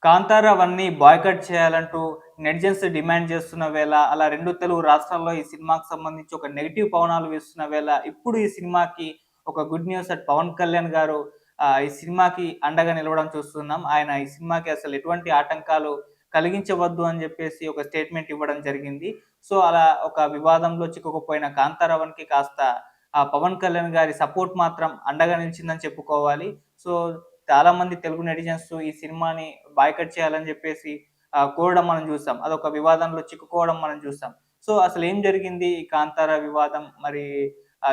కాంతార 1ని బాయ్‌కట్ చేయాలంటూ netizens demand చేస్తున్న వేళ, అలా 2 తెలుగు రాష్ట్రాల్లో ఈ సినిమాకి సంబంధించి ఒక నెగెటివ్ పవనాలు వీస్తున్న వేళ, ఇప్పుడు ఈ సినిమాకి ఒక గుడ్ న్యూస్ అట్ పవన్ కళ్యాణ్ గారు ఈ సినిమాకి అండగా నిలవడం చూస్తున్నాం. ఆయన ఈ సినిమాకి అసలు ఎటువంటి ఆటంకాలు కలిగించవద్దు అని చెప్పేసి ఒక స్టేట్మెంట్ ఇవ్వడం జరిగింది. సో, అలా ఒక వివాదంలో చిక్కుకుపోయిన కాంతార 1కి కాస్త పవన్ కళ్యాణ్ గారి సపోర్ట్ మాత్రం అండగా నిలిచిందని చెప్పుకోవాలి. సో, చాలామంది తెలుగు నెటిజన్స్ ఈ సినిమాని బాయ్‌కట్ చేయాలని జెప్పేసి కోరడం మనం జూసాం. అదొక వివాదంలో చిక్కుకోవడం మనం జూసాం. సో, అసలేం జరిగింది ఈ 'కాంతార' వివాదం? మరి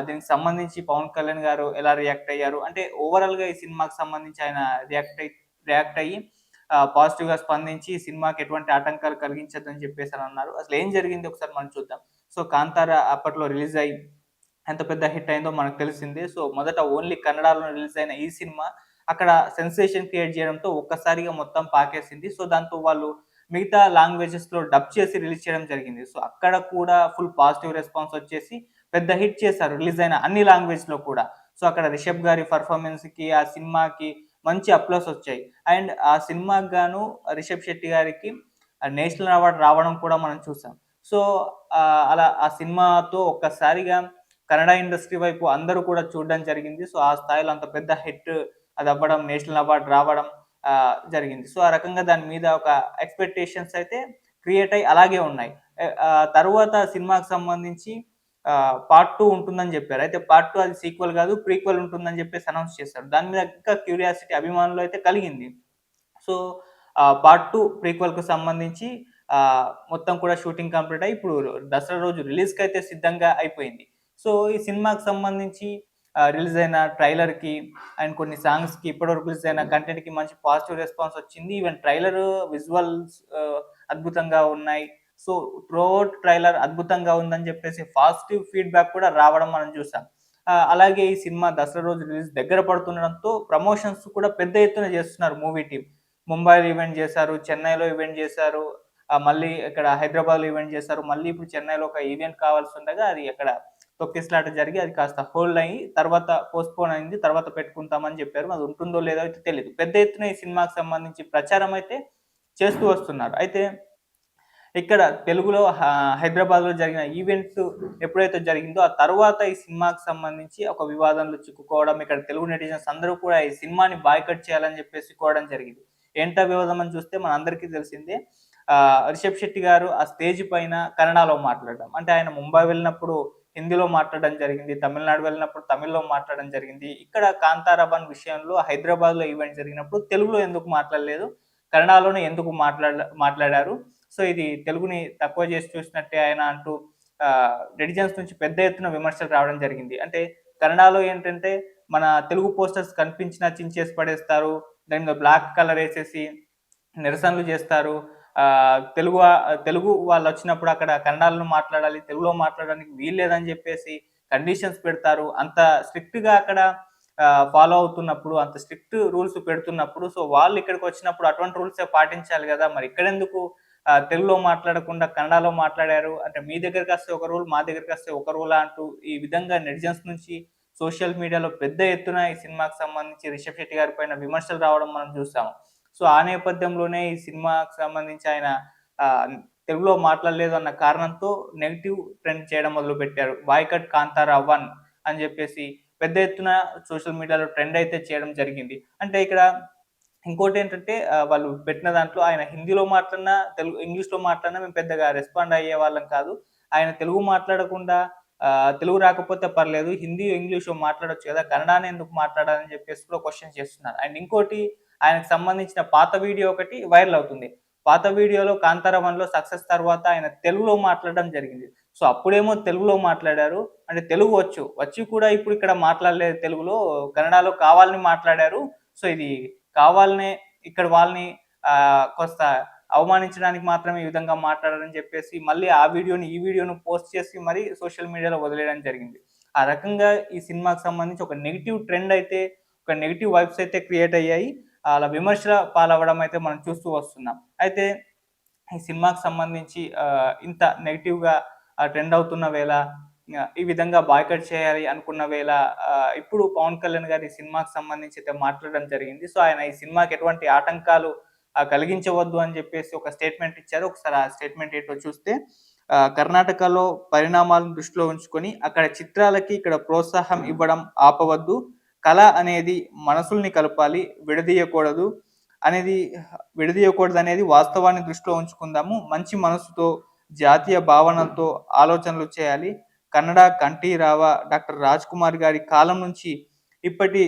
దీనికి సంబంధించి పవన్ కళ్యాణ్ గారు ఎలా రియాక్ట్ అయ్యారు? అంటే ఓవరాల్‌గా ఈ సినిమాకి సంబంధించి ఆయన రియాక్ట్ అయ్యి పాజిటివ్‌గా స్పందించి ఈ సినిమాకి ఎటువంటి ఆటంకాలు కలిగించొద్దని జెప్పేసనన్నారు. అసలేం జరిగింది ఒకసారి మనం చూద్దాం. సో, 'కాంతార' అప్పట్లో రిలీజ్ అయ్యి ఎంత పెద్ద హిట్ అయిందో మనకు తెలిసిందే. సో, మొదట ఓన్లీ కన్నడలో రిలీజ్ అయిన ఈ సినిమా అక్కడ సెన్సేషన్ క్రియేట్ జేయడంతో ఒక్కసారిగా మొత్తం పాకేసింది. సో, దాంతో వాళ్ళు మిగతా లాంగ్వేజెస్‌లో డబ్ చేసి రిలీజ్ చేయడం జరిగింది. సో, అక్కడ కూడా ఫుల్ పాజిటివ్ రెస్పాన్స్ వచ్చేసి పెద్ద హిట్ చేశారు రిలీజ్ అయిన అన్ని లాంగ్వేజ్‌లో కూడా. సో, అక్కడ 'రిషబ్' గారి పెర్ఫార్మన్స్‌కి, ఆ సినిమాకి మంచి అప్లాస్ వచ్చాయి. అండ్ ఆ సినిమాకి గాను 'రిషబ్ శెట్టి' గారికి నేషనల్ అవార్డ్ రావడం కూడా మనం చూసాం. సో, అలా ఆ సినిమాతో ఒక్కసారిగా కన్నడ ఇండస్ట్రీ వైపు అందరూ కూడా చూడడం జరిగింది. సో, ఆ స్థాయిలో అంత పెద్ద హిట్ అదవ్వడం, నేషనల్ అవార్డ్ రావడం జరిగింది. సో, ఆ రకంగా దాని మీద ఒక ఎక్స్‌పెక్టేషన్స్ అయితే క్రియేట్ అయ్యి అలాగే ఉన్నాయి. తరువాత సినిమాకి సంబంధించి పార్ట్ 2 ఉంటుందని జెప్పారు. అయితే పార్ట్ 2 అది సీక్వెల్ గాదు, ప్రీక్వెల్ ఉంటుందని జెప్పేసి అనౌన్స్ చేశారు. దాని మీద ఇంకా క్యూరియాసిటీ అభిమానుల్లో అయితే కలిగింది. సో, పార్ట్ 2 ప్రీక్వెల్‌కి సంబంధించి మొత్తం కూడా షూటింగ్ కంప్లీట్ అయ్యి ఇప్పుడు దసరా రోజు రిలీజ్‌కైతే సిద్ధంగా అయిపోయింది. సో, ఈ సినిమాకి సంబంధించి రిలీజ్ అయిన ట్రైలర్‌కి అండ్ కొన్ని సాంగ్స్‌కి ఇప్పటివరకు రిలీజ్ అయిన కంటెంట్‌కి మంచి పాజిటివ్ రెస్పాన్స్ వచ్చింది. ఈవెన్ ట్రైలర్ విజువల్స్ అద్భుతంగా ఉన్నాయి. సో, త్రూఅవుట్ ట్రైలర్ అద్భుతంగా ఉందని చెప్పేసి పాజిటివ్ ఫీడ్‌బ్యాక్ కూడా రావడం మనం చూసాం. అలాగే ఈ సినిమా దసరా రోజు రిలీజ్ దగ్గర పడుతుండడంతో ప్రమోషన్స్ కూడా పెద్ద ఎత్తున చేస్తున్నారు మూవీ టీమ్. ముంబైలో ఈవెంట్ చేశారు, చెన్నైలో ఈవెంట్ చేశారు. మళ్ళీ ఇక్కడ హైదరాబాద్‌లో ఈవెంట్ చేశారు. మళ్ళీ ఇప్పుడు చెన్నైలో ఒక ఈవెంట్ కావాల్సుండగా అది అక్కడ తొక్కిసలాట జరిగి అది కాస్త హోల్డ్ అయ్యి తర్వాత పోస్ట్‌పోన్ అయింది. తర్వాత పెట్టుకుంటామని చెప్పారు. అది ఉంటుందో లేదో అయితే తెలీదు. పెద్ద ఎత్తున ఈ సినిమాకి సంబంధించి ప్రచారం అయితే చేస్తూ వస్తున్నారు. అయితే ఇక్కడ తెలుగులో హైదరాబాద్‌లో జరిగిన ఈవెంట్ ఎప్పుడైతే జరిగిందో, ఆ తరువాత ఈ సినిమాకి సంబంధించి ఒక వివాదంలో చిక్కుకోవడం, ఇక్కడ తెలుగు నెటిజన్స్ అందరూ కూడా ఈ సినిమాని బాయ్‌కట్ చేయాలని చెప్పేసి కోరడం జరిగింది. ఏంటా వివాదం అని చూస్తే మనందరికీ తెలిసిందే. 'రిషబ్ శెట్టి' గారు ఆ స్టేజ్ పైన కన్నడలో మాట్లాడడం. అంటే ఆయన ముంబై వెళ్ళినప్పుడు హిందీలో మాట్లాడడం జరిగింది. తమిళనాడు వెళ్ళినప్పుడు తమిళ్‌లో మాట్లాడడం జరిగింది. ఇక్కడ 'కాంతారా 1' విషయంలో హైదరాబాద్‌లో ఈవెంట్ జరిగినప్పుడు తెలుగులో ఎందుకు మాట్లాడలేదు? కన్నడలోనే ఎందుకు మాట్లాడారు? సో, ఇది తెలుగుని తక్కువ చేసి చూసినట్టే ఆయన అంటూ నెటిజన్స్ నుంచి పెద్ద ఎత్తున విమర్శలు రావడం జరిగింది. అంటే కన్నడలో ఏంటంటే, మన తెలుగు పోస్టర్స్ కనిపించినా చించేసి పడేస్తారు. దాని మీద బ్లాక్ కలర్ ఏసేసి నిరసనలు జేస్తారు. తెలుగు వాళ్ళొచ్చినప్పుడు అక్కడ కన్నడలో మాట్లాడాలి, తెలుగులో మాట్లాడడానికి వీల్లేదని జెప్పేసి కండిషన్స్ పెడతారు. అంత స్ట్రిక్ట్‌గా అక్కడ ఫాలో అవుతున్నప్పుడు, అంత స్ట్రిక్ట్ రూల్స్ పెడుతున్నప్పుడు, సో, వాళ్ళిక్కడికొచ్చినప్పుడు అటువంటి రూల్సే పాటించాలి గదా! మరి ఇక్కడెందుకు తెలుగులో మాట్లాడకుండా కన్నడలో మాట్లాడారు? అంటే మీ దగ్గరికొస్తే ఒక రూల్, మా దగ్గరికొస్తే ఒక రూలా అంటూ ఈ విధంగా నెటిజన్స్ నుంచి సోషల్ మీడియాలో పెద్ద ఎత్తున ఈ సినిమాకి సంబంధించి 'రిషబ్ శెట్టి' గారి పైన విమర్శలు రావడం మనం చూసాము. సో, ఆ నేపథ్యంలోనే ఈ సినిమాకి సంబంధించి ఆయన ఆహ్, తెలుగులో మాట్లాడలేదు అన్న కారణంతో నెగెటివ్ ట్రెండ్ చేయడం మొదలుపెట్టారు. 'బాయ్‌కట్ కాంతారా 1' అని జెప్పేసి పెద్ద ఎత్తున సోషల్ మీడియాలో ట్రెండ్ అయితే చేయడం జరిగింది. అంటే ఇక్కడ ఇంకోటేంటంటే వాళ్ళు పెట్టిన దాంట్లో ఆయన హిందీలో మాట్లాడినా, ఇంగ్లీష్‌లో మాట్లాడినా మేము పెద్దగా రెస్పాండ్ అయ్యేవాళ్ళం కాదు. ఆయన తెలుగు మాట్లాడకుండా తెలుగు రాకపోతే పర్లేదు. హిందీ, ఇంగ్లీషు మాట్లాడొచ్చు కదా! కన్నడనే ఎందుకు మాట్లాడాలని చెప్పేసి కూడా క్వెషన్ చేస్తున్నారు. అండ్ ఇంకోటి ఆయనకు సంబంధించిన పాత వీడియో ఒకటి వైరల్ అవుతుంది. పాత వీడియోలో 'కాంతార 1'లో సక్సెస్ తర్వాత ఆయన తెలుగులో మాట్లాడడం జరిగింది. సో, అప్పుడేమో తెలుగులో మాట్లాడారు. అంటే తెలుగు వచ్చు. వచ్చి కూడా ఇప్పుడు ఇక్కడ మాట్లాడలేదు తెలుగులో. కన్నడలో కావాలని మాట్లాడారు. సో, ఇది కావాలనే ఇక్కడ వాళ్ళని కాస్త అవమానించడానికి మాత్రమే ఈ విధంగా మాట్లాడారని చెప్పేసి మళ్ళీ ఆ వీడియోని, ఈ వీడియోను పోస్ట్ చేసి మరి సోషల్ మీడియాలో వదిలేయడం జరిగింది. ఆ రకంగా ఈ సినిమాకి సంబంధించి ఒక నెగెటివ్ ట్రెండ్ అయితే, ఒక నెగెటివ్ వైబ్స్ అయితే క్రియేట్ అయ్యాయి. అలా విమర్శల పాలవ్వడం అయితే మనం చూస్తూ వస్తున్నాం. అయితే ఈ సినిమాకి సంబంధించి ఇంత నెగెటివ్‌గా ట్రెండ్ అవుతున్న వేళ ఈ విధంగా బాయ్‌కట్ చేయాలి అనుకున్న వేళ ఇప్పుడు పవన్ కళ్యాణ్ గారు ఈ సినిమాకి సంబంధించి అయితే మాట్లాడడం జరిగింది. సో, ఆయన ఈ సినిమాకి ఎటువంటి ఆటంకాలు కలిగించవద్దు అని చెప్పేసి ఒక స్టేట్మెంట్ ఇచ్చారు. ఒకసారి ఆ స్టేట్మెంట్ ఏంటో చూస్తే కర్ణాటకలో పరిణామాలను దృష్టిలో ఉంచుకొని అక్కడ చిత్రాలకి ఇక్కడ ప్రోత్సాహం ఇవ్వడం ఆపవద్దు. కళ అనేది మనసుల్ని కలపాలి, విడదీయకూడదు అనేది విడదీయకూడదనేది వాస్తవాన్ని దృష్టిలో ఉంచుకుందాము. మంచి మనసుతో, జాతీయ భావనలతో ఆలోచనలు చేయాలి. కన్నడ కంఠీరావ డాక్టర్ రాజ్ కుమార్ గారి కాలం నుంచి ఇప్పటి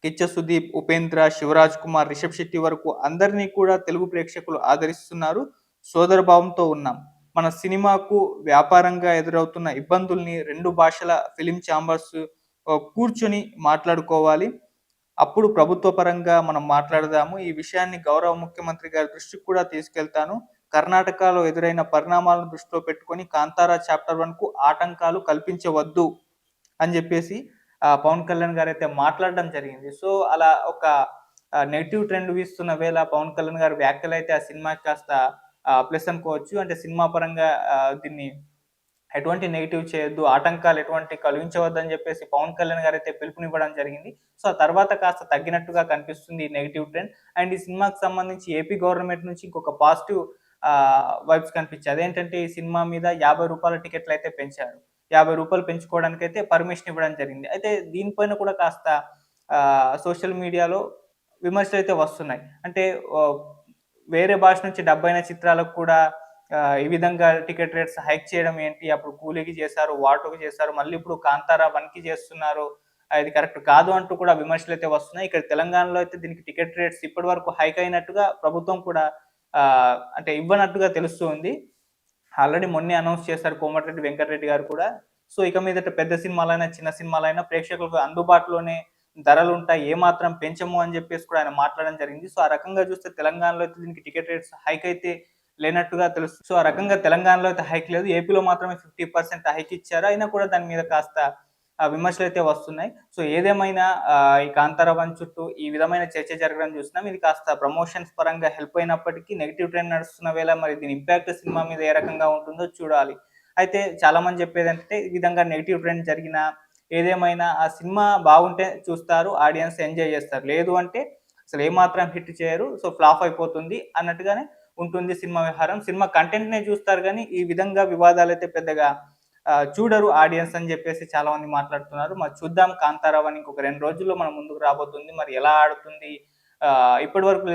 కిచ్చ సుదీప్, ఉపేంద్ర, శివరాజ్ కుమార్, రిషబ్ శెట్టి వరకు అందరినీ కూడా తెలుగు ప్రేక్షకులు ఆదరిస్తున్నారు. సోదరభావంతో ఉన్నాం. మన సినిమాకు వ్యాపారంగా ఎదురవుతున్న ఇబ్బందుల్ని 2 భాషల ఫిల్మ్ ఛాంబర్స్ కూర్చొని మాట్లాడుకోవాలి. అప్పుడు ప్రభుత్వ పరంగా మనం మాట్లాడదాము. ఈ విషయాన్ని గౌరవ ముఖ్యమంత్రి గారి దృష్టికి కూడా తీసుకెళ్తాను. కర్ణాటకలో ఎదురైన పరిణామాలను దృష్టిలో పెట్టుకొని కాంతారా చాప్టర్ 1కు ఆటంకాలు కల్పించవద్దు అని చెప్పేసి పవన్ కళ్యాణ్ గారైతే మాట్లాడడం జరిగింది. సో అలా ఒక నెగెటివ్ ట్రెండ్ వీస్తున్న వేళ పవన్ కళ్యాణ్ గారి వ్యాఖ్యలైతే ఆ సినిమాకి కాస్త ప్లస్ అనుకోవచ్చు. అంటే సినిమా పరంగా దీన్ని ఎటువంటి నెగెటివ్ చేయొద్దు, ఆటంకాలు ఎటువంటి కలిగించవద్దని చెప్పేసి పవన్ కళ్యాణ్ గారు అయితే పిలుపునివ్వడం జరిగింది. సో ఆ తర్వాత కాస్త తగ్గినట్టుగా కనిపిస్తుంది ఈ నెగెటివ్ ట్రెండ్. అండ్ ఈ సినిమాకి సంబంధించి ఏపీ గవర్నమెంట్ నుంచి ఇంకొక పాజిటివ్ వైబ్స్ కనిపించాయి. అదేంటంటే ఈ సినిమా మీద రూ. 50 టికెట్లు అయితే పెంచారు. రూ. 50 పెంచుకోవడానికైతే పర్మిషన్ ఇవ్వడం జరిగింది. అయితే దీనిపైన కూడా కాస్త సోషల్ మీడియాలో విమర్శలు అయితే వస్తున్నాయి. అంటే వేరే భాష నుంచి డబ్ అయిన చిత్రాలకు కూడా ఈ విధంగా టికెట్ రేట్స్ హైక్ చేయడం ఏంటి? అప్పుడు కూలీకి చేశారు, వాటోకి చేశారు, మళ్ళీ ఇప్పుడు కాంతారా 1కి చేస్తున్నారు. ఇది కరెక్ట్ కాదు అంటూ కూడా విమర్శలు అయితే వస్తున్నాయి. ఇక్కడ తెలంగాణలో అయితే దీనికి టికెట్ రేట్స్ ఇప్పటి వరకు హైక్ అయినట్టుగా ప్రభుత్వం కూడా అంటే ఇవ్వనట్టుగా తెలుస్తుంది. ఆల్రెడీ మొన్నే అనౌన్స్ చేశారు కోమటిరెడ్డి వెంకటరెడ్డి గారు కూడా. సో ఇక మీదట పెద్ద సినిమాలైనా, చిన్న సినిమాలైనా ప్రేక్షకులకు అందుబాటులోనే ధరలుంటాయి, ఏమాత్రం పెంచము అని చెప్పేసి కూడా ఆయన మాట్లాడడం జరిగింది. సో ఆ రకంగా చూస్తే తెలంగాణలో అయితే దీనికి టికెట్ రేట్స్ హైక్ అయితే లేనట్టుగా తెలుస్తుంది. సో ఆ రకంగా తెలంగాణలో అయితే హైక్ లేదు. ఏపీలో మాత్రమే 50% హైక్ ఇచ్చారు. అయినా కూడా దాని మీద కాస్త విమర్శలు అయితే వస్తున్నాయి. సో ఏదేమైనా ఈ కాంతారా 1 చుట్టూ ఈ విధమైన చర్చ జరగడం చూస్తున్నాం. ఇది కాస్త ప్రమోషన్స్ పరంగా హెల్ప్ అయినప్పటికీ నెగెటివ్ ట్రెండ్ నడుస్తున్న వేళ మరి దీని ఇంపాక్ట్ సినిమా మీద ఏ రకంగా ఉంటుందో చూడాలి. అయితే చాలా మంది చెప్పేదంటే ఈ విధంగా నెగెటివ్ ట్రెండ్ జరిగినా ఏదేమైనా ఆ సినిమా బాగుంటే చూస్తారు, ఆడియన్స్ ఎంజాయ్ చేస్తారు. లేదు అంటే అసలు ఏమాత్రం హిట్ చేయరు. సో ఫ్లాప్ అయిపోతుంది అన్నట్టుగానే ఉంటుంది సినిమా వ్యవహారం. సినిమా కంటెంట్‌నే చూస్తారు గానీ ఈ విధంగా వివాదాలైతే పెద్దగా చూడరు ఆడియన్స్ అని చెప్పేసి చాలా మంది మాట్లాడుతున్నారు. మరి చూద్దాం కాంతారా 1 ఇంకొక 2 రోజుల్లో మన ముందుకు రాబోతుంది. మరి ఎలా ఆడుతుంది? ఇప్పటివరకు